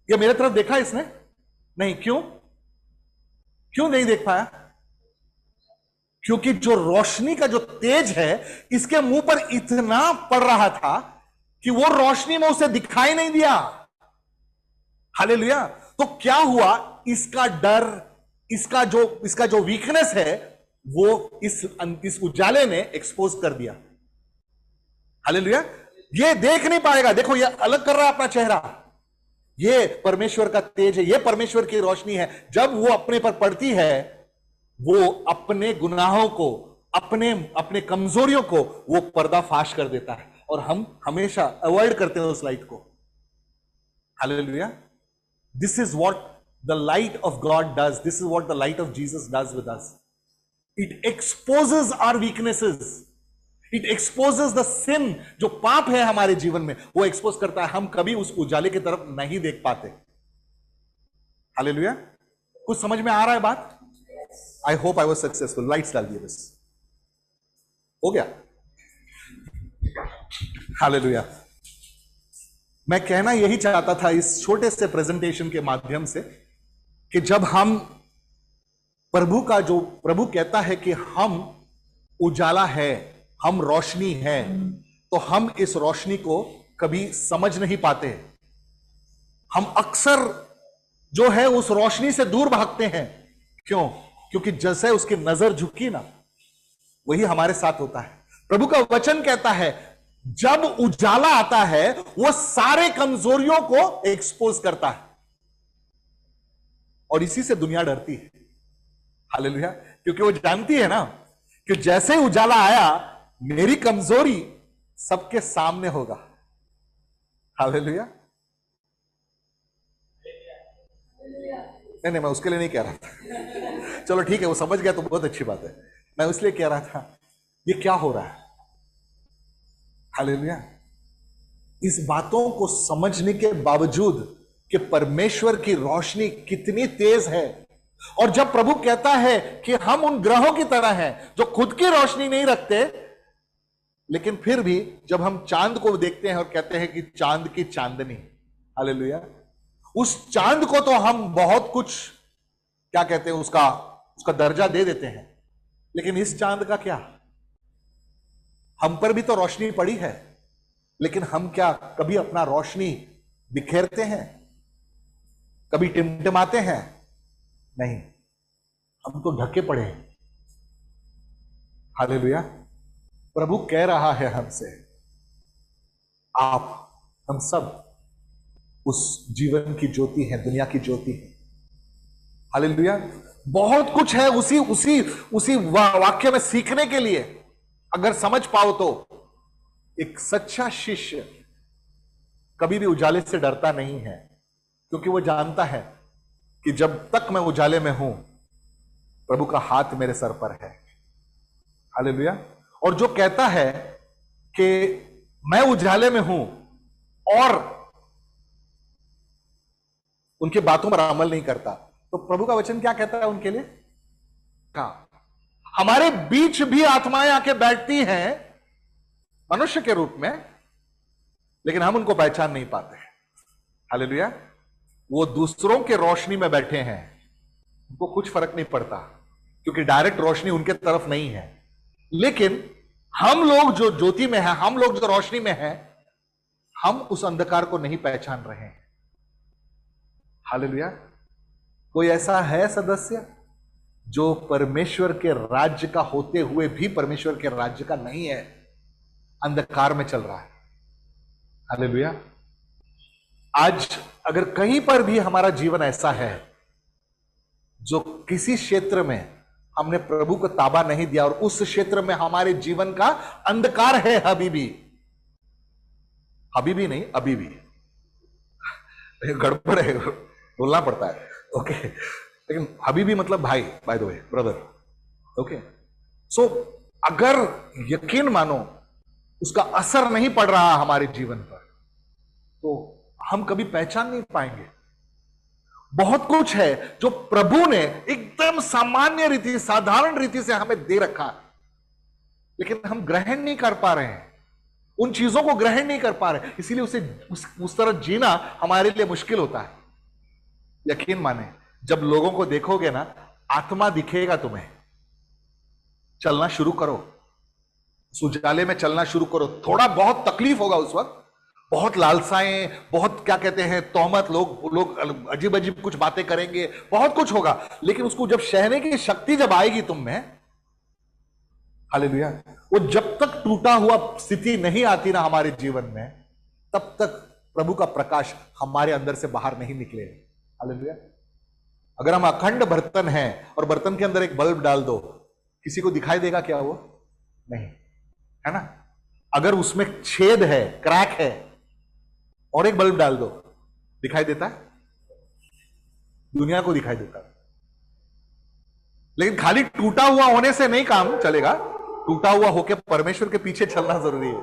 ये मेरे तरफ देखा इसने नहीं। क्यों? क्यों नहीं देख पाया? क्योंकि जो रोशनी का जो तेज है इसके मुंह पर इतना पड़ रहा था कि वो रोशनी में उसे दिखाई नहीं दिया। हालेलुया। तो क्या हुआ? इसका डर, इसका जो वीकनेस है वो इस उजाले ने एक्सपोज कर दिया। हालेलुया। ये देख नहीं पाएगा। देखो, ये अलग कर रहा है अपना चेहरा। ये परमेश्वर का तेज है, ये परमेश्वर की रोशनी है। जब वो अपने पर पड़ती है, वो अपने गुनाहों को, अपने कमजोरियों को वो पर्दाफाश कर देता है, और हम हमेशा अवॉइड करते हैं उस लाइट को। Hallelujah. This is what the light of God does, this is what the light of Jesus does with us. It exposes our weaknesses, it exposes the sin. जो पाप है हमारे जीवन में वो एक्सपोज करता है। हम कभी उस उजाले की तरफ नहीं देख पाते। हालेलुया। कुछ समझ में आ रहा है बात? I hope I was successful. Lights डाल दिए, बस हो गया। हालेलुया। मैं कहना यही चाहता था इस छोटे से प्रेजेंटेशन के माध्यम से कि जब हम प्रभु कहता है कि हम उजाला है, हम रोशनी है, तो हम इस रोशनी को कभी समझ नहीं पाते। हम अक्सर जो है उस रोशनी से दूर भागते हैं। क्यों? क्योंकि जैसे उसकी नजर झुकी ना, वही हमारे साथ होता है। प्रभु का वचन कहता है जब उजाला आता है वो सारे कमजोरियों को एक्सपोज करता है, और इसी से दुनिया डरती है। हालेलुया। क्योंकि वो जानती है ना कि जैसे ही उजाला आया मेरी कमजोरी सबके सामने होगा। हालेलुया। नहीं, मैं उसके लिए नहीं कह रहा था। चलो ठीक है, वो समझ गया तो बहुत अच्छी बात है। मैं इसलिए कह रहा था ये क्या हो रहा है। हालेलुया। इस बातों को समझने के बावजूद कि परमेश्वर की रोशनी कितनी तेज है, और जब प्रभु कहता है कि हम उन ग्रहों की तरह हैं जो खुद की रोशनी नहीं रखते, लेकिन फिर भी जब हम चांद को देखते हैं और कहते हैं कि चांद की चांदनी, हालेलुया, उस चांद को तो हम बहुत कुछ क्या कहते हैं उसका दर्जा दे देते हैं, लेकिन इस चांद का क्या? हम पर भी तो रोशनी पड़ी है, लेकिन हम क्या कभी अपना रोशनी बिखेरते हैं? कभी टिमटिमाते हैं? नहीं, हम तो ढके पड़े हैं। हालेलुया। प्रभु कह रहा है हमसे, हम सब उस जीवन की ज्योति है, दुनिया की ज्योति है। हालेलुया। बहुत कुछ है उसी वाक्य में सीखने के लिए, अगर समझ पाओ तो। एक सच्चा शिष्य कभी भी उजाले से डरता नहीं है, क्योंकि वो जानता है कि जब तक मैं उजाले में हूं प्रभु का हाथ मेरे सर पर है। हालेलुया। और जो कहता है कि मैं उजाले में हूं और उनके बातों पर अमल नहीं करता, तो प्रभु का वचन क्या कहता है उनके लिए? हमारे बीच भी आत्माएं आके बैठती हैं मनुष्य के रूप में, लेकिन हम उनको पहचान नहीं पाते। हालेलुया। वो दूसरों के रोशनी में बैठे हैं, उनको कुछ फर्क नहीं पड़ता, क्योंकि डायरेक्ट रोशनी उनके तरफ नहीं है। लेकिन हम लोग जो ज्योति में हैं, हम लोग जो रोशनी में हैं, हम उस अंधकार को नहीं पहचान रहे हैं। हालेलुया। कोई ऐसा है सदस्य जो परमेश्वर के राज्य का होते हुए भी परमेश्वर के राज्य का नहीं है, अंधकार में चल रहा है? हालेलुया। आज अगर कहीं पर भी हमारा जीवन ऐसा है जो किसी क्षेत्र में हमने प्रभु को ताबा नहीं दिया और उस क्षेत्र में हमारे जीवन का अंधकार है, अभी नहीं, अभी भी गड़बड़ है, बोलना पड़ता है, ओके। लेकिन अभी भी मतलब भाई, by the way brother, okay. So अगर यकीन मानो उसका असर नहीं पड़ रहा हमारे जीवन पर, तो हम कभी पहचान नहीं पाएंगे। बहुत कुछ है जो प्रभु ने एकदम सामान्य रीति, साधारण रीति से हमें दे रखा है, लेकिन हम ग्रहण नहीं कर पा रहे हैं, उन चीजों को ग्रहण नहीं कर पा रहे, इसीलिए उसे उस तरह जीना हमारे लिए मुश्किल होता है। यकीन माने, जब लोगों को देखोगे ना, आत्मा दिखेगा तुम्हें। चलना शुरू करो, उस उजाले में चलना शुरू करो। थोड़ा बहुत तकलीफ होगा उस वक्त, बहुत लालसाएं, बहुत क्या कहते हैं तोहमत, लोग अजीब अजीब कुछ बातें करेंगे, बहुत कुछ होगा, लेकिन उसको जब सहने की शक्ति जब आएगी तुम में, हालेलुया, वो जब तक टूटा हुआ स्थिति नहीं आती ना हमारे जीवन में, तब तक प्रभु का प्रकाश हमारे अंदर से बाहर नहीं निकलेगा। हालेलुया। अगर हम अखंड बर्तन हैं और बर्तन के अंदर एक बल्ब डाल दो, किसी को दिखाई देगा क्या? वो नहीं, है ना। अगर उसमें छेद है, क्रैक है, और एक बल्ब डाल दो, दिखाई देता है? दुनिया को दिखाई देता है। लेकिन खाली टूटा हुआ होने से नहीं काम चलेगा, टूटा हुआ होकर परमेश्वर के पीछे चलना जरूरी है।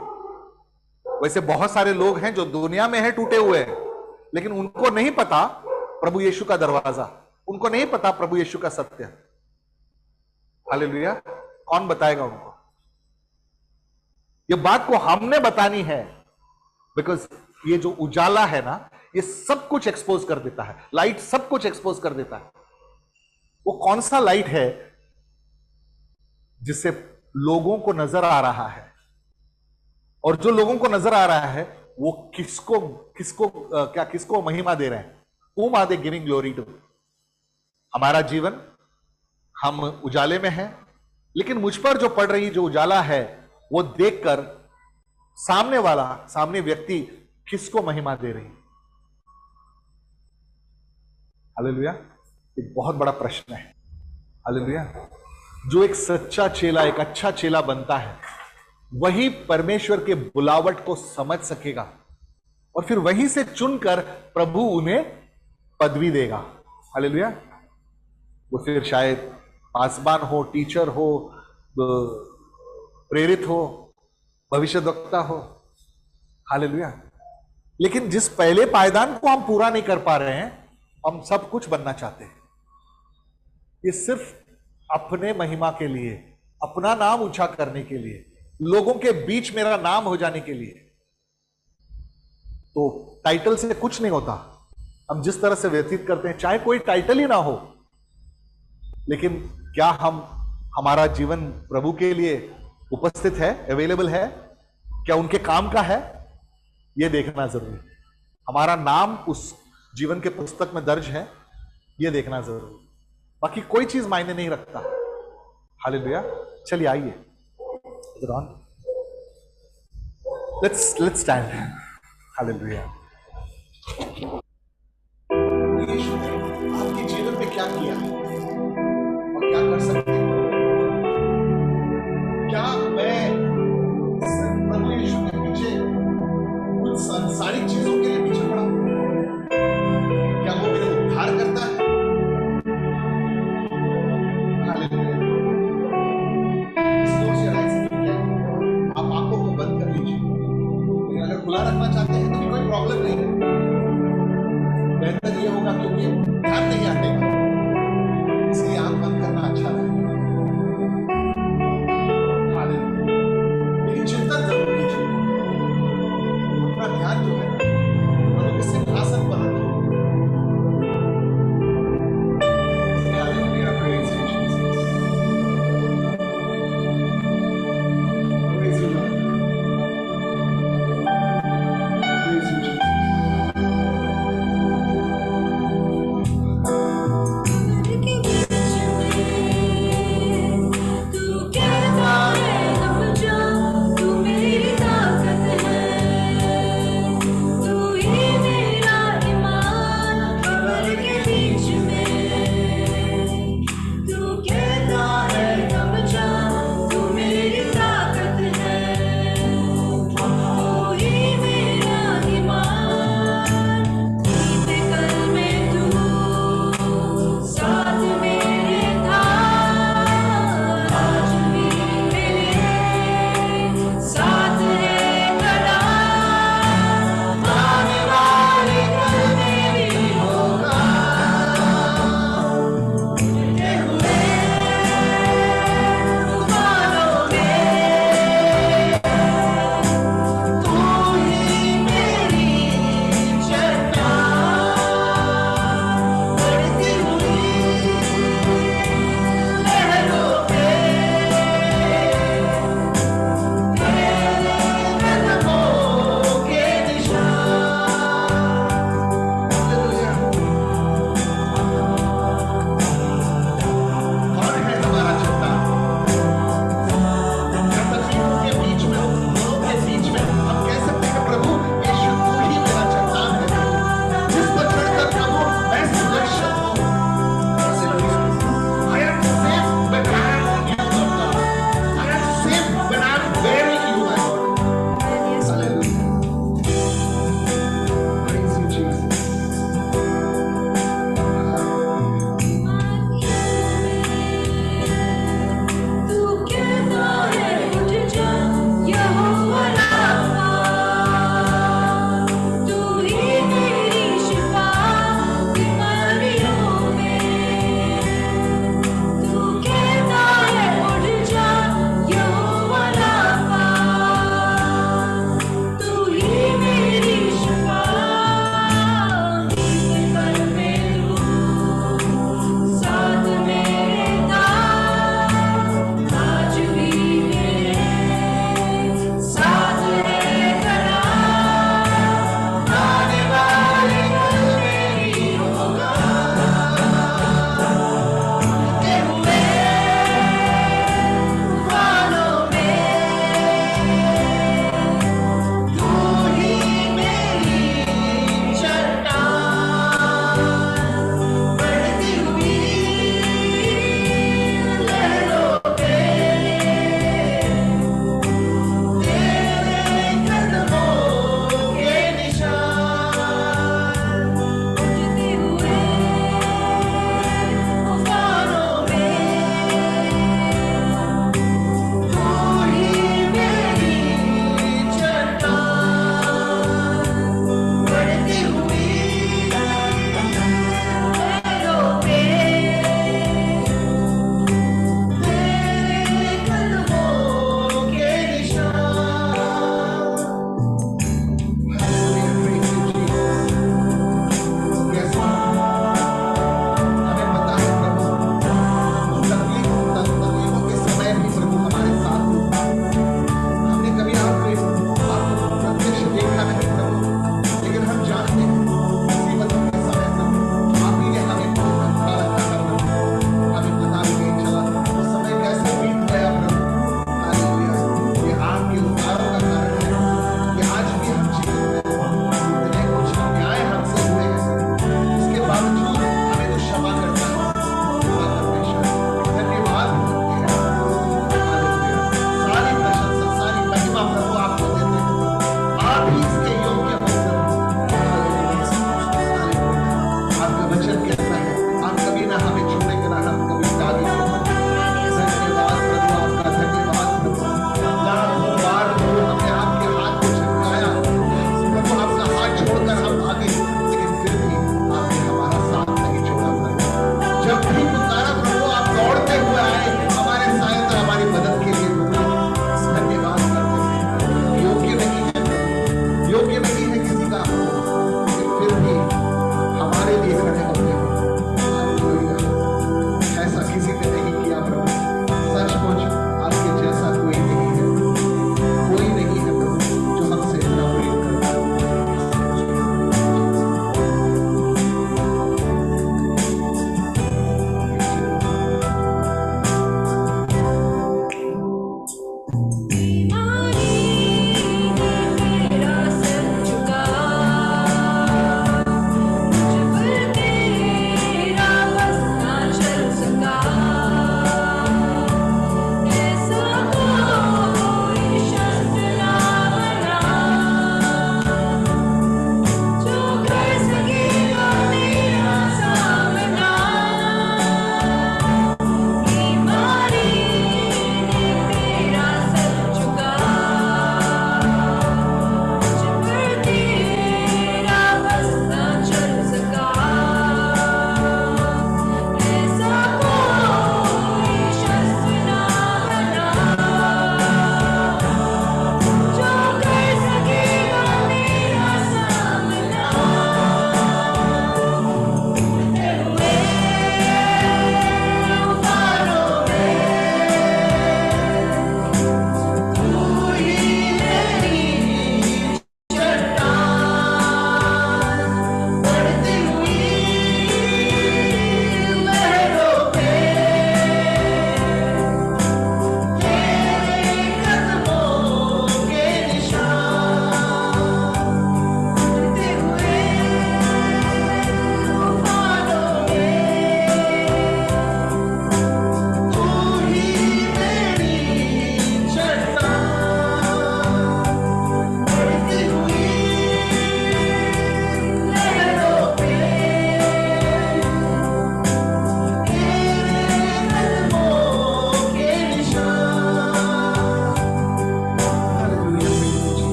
वैसे बहुत सारे लोग हैं जो दुनिया में है टूटे हुए हैं, लेकिन उनको नहीं पता प्रभु यीशु का दरवाजा, उनको नहीं पता प्रभु यीशु का सत्य। हालेलुया। कौन बताएगा उनको? ये बात को हमने बतानी है, बिकॉज ये जो उजाला है ना, ये सब कुछ एक्सपोज कर देता है। लाइट सब कुछ एक्सपोज कर देता है। वो कौन सा लाइट है जिससे लोगों को नजर आ रहा है, और जो लोगों को नजर आ रहा है वो किसको महिमा दे रहे हैं? Whom are they giving glory to? हमारा जीवन, हम उजाले में हैं, लेकिन मुझ पर जो पड़ रही जो उजाला है, वो देखकर सामने व्यक्ति किसको महिमा दे रही? हालेलुया। एक बहुत बड़ा प्रश्न है। हालेलुया। जो एक सच्चा चेला, एक अच्छा चेला बनता है, वही परमेश्वर के बुलावट को समझ सकेगा, और फिर वहीं से चुनकर प्रभु उन्हें पदवी देगा। हालेलुया। वो फिर शायद पासबान हो, टीचर हो, प्रेरित हो, भविष्यद्वक्ता हो। हालेलुया। लेकिन जिस पहले पायदान को हम पूरा नहीं कर पा रहे हैं, हम सब कुछ बनना चाहते हैं। ये सिर्फ अपने महिमा के लिए, अपना नाम ऊंचा करने के लिए, लोगों के बीच मेरा नाम हो जाने के लिए। तो टाइटल से कुछ नहीं होता। हम जिस तरह से व्यतीत करते हैं, चाहे कोई टाइटल ही ना हो, लेकिन क्या हमारा जीवन प्रभु के लिए उपस्थित है, अवेलेबल है? क्या उनके काम का है? यह देखना जरूरी है। हमारा नाम उस जीवन के पुस्तक में दर्ज है, यह देखना जरूरी। बाकी कोई चीज मायने नहीं रखता। हालेलुया। चलिए आइए, लेट्स स्टैंड। हालेलुया। यीशु ने आपके जीवन में क्या किया और क्या कर सकते हैं? क्या मैं प्रभु यीशु के पीछे कुछ सांसारिक चीजों के लिए पीछे पड़ा? क्या वो मेरे उद्धार करता है? हालेलुया। इसको से आप आंखों को बंद कर लीजिए, लेकिन अगर खुला रखना चाहते हैं तो भी कोई प्रॉब्लम नहीं है, बेहतर ये होगा क्योंकि ध्यान नहीं हटेगा, इसलिए आंख बंद करना अच्छा है। लेकिन चिंतन जरूर कीजिए, अपना ध्यान जो है प्रभु के सिंहासन पर रखिए। Hallelujah, praise you, Jesus. Praise you, Lord. Praise you, Jesus.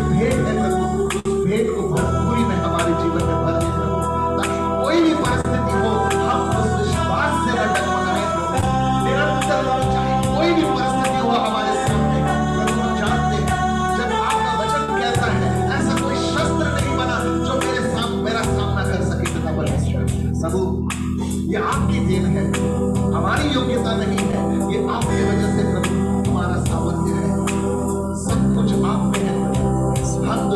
भेंट है प्रभु, उस भेंट को भरपूरी में हमारे जीवन में भर दे प्रभु, ताकि कोई भी परिस्थिति हो हम उस विश्वास से न डगमगाएं प्रभु। निरंतर प्रभु चाहे कोई भी परिस्थिति हो हमारे सामने, प्रभु हम जानते हैं जब आपका वचन कहता है ऐसा कोई शस्त्र नहीं बना जो मेरा सामना कर सके पिता परमेश्वर। प्रभु ये आपकी देन है, हमारी योग्यता नहीं है, ये आपकी वजह से प्रभु हमारा सामर्थ्य है, सब कुछ आप में है प्रभु। हम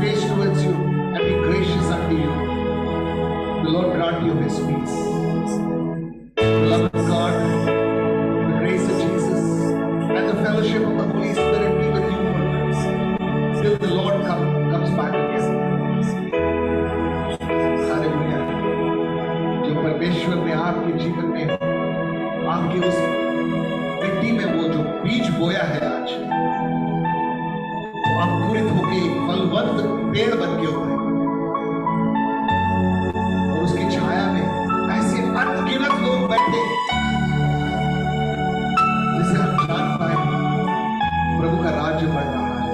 face towards you and be gracious unto you. The Lord grant you his peace. The love of God, the grace of Jesus, and the fellowship of the Holy Spirit be with you till the Lord comes back again. Hallelujah. जो परमेश्वर ने आपके जीवन में, आपके उस मिट्टी में वो जो बीज बोया है आज, वो अंकुरित होके फलवंत पेड़ बन के उभरे और उसकी छाया में ऐसे अनगिनत लोग बैठे जिसे हम जान पाए प्रभु का राज्य बढ़ रहा है।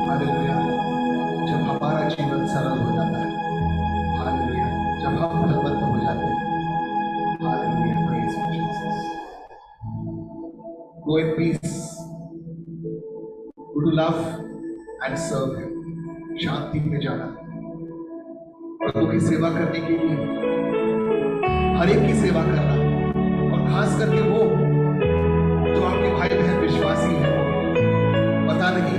हालेलुया। जब हमारा जीवन सरल हो जाता है, हालेलुया, जब हम फलवंत हो जाते हैं, hallelujah, praise Jesus. Go in peace. Go to love and serve him. शांति में जाना, प्रभु की सेवा करने के लिए, हर एक की सेवा करना, और खास करके वो जो आपके भाई बहन विश्वासी है, पता नहीं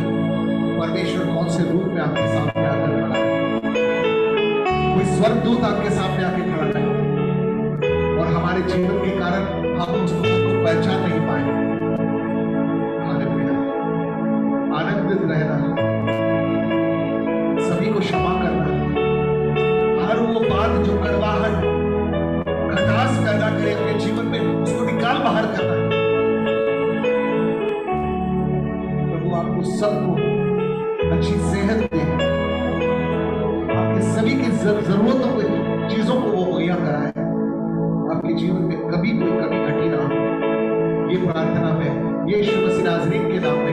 परमेश्वर कौन से रूप में आपके सामने आकर खड़ा है। कोई स्वर्गदूत आपके सामने आके खड़ा है और हमारे जीवन के कारण हम उसको पहचान नहीं पाएंगे। आनंदित रहना, सभी को क्षमा करना, हर वो बात जो कड़वाहट खटास पैदा करे अपने जीवन में, उसको निकाल बाहर करना। प्रभु आपको सबको अच्छी सेहत दे, आपके सभी की जरूरतों को, चीजों को वो मुहैया कराए, आपके जीवन में कभी कोई कमी घटी ना हो। ये प्रार्थना में यीशु मसीह नाज़रीन के नाम में